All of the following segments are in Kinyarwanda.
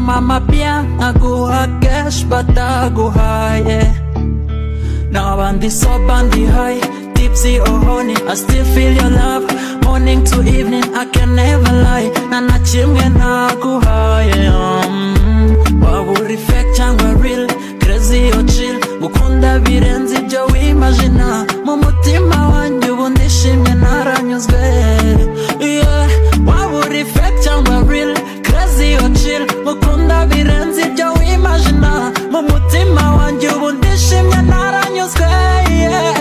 mama bien aguha cash bataguhaye n'abandi so bandi high tipsy or honey I still feel your love morning to evening I can never lie na chimwe naguhaye waburi fake cyangwa real crazy or chill gukunda birenze ibyo wimagina mu mutima wanjye ubu ndishimye naranyuzwe yeah waburi fake cyangwa real crazy or chill gukunda birenze ibyo wimagina mu mutima wanjye ubu ndishimye naranyuzwe yeah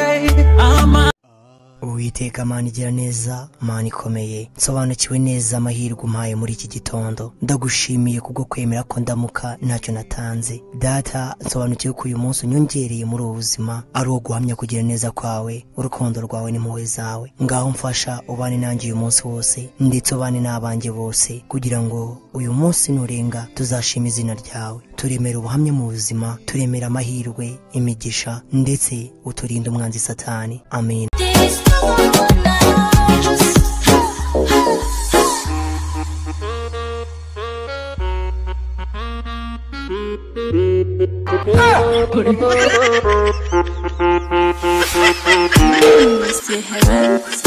Uwiteka Mana igira neza Mana ikomeye nsobanukiwe neza amahirwe umpaye muri iki gitondo ndagushimiye kubwo kwemera ko ndamuka ntacyo natanze data nsobanukiwe ko uyu munsi unyongereye muri ubu buzima ari uguhamya kugira neza kwawe urukundo rwawe n'impuhwe zawe ngaho mfasha ubane nanjye uyu munsi wose ndetse ubane n'abanjye bose kugira ngo uyu munsi nurenga tuzashima izina ryawe turemera ubuhamya mu buzima turemera amahirwe imigisha ndetse uturinde umwanzi satani amen Monsieur Heaven.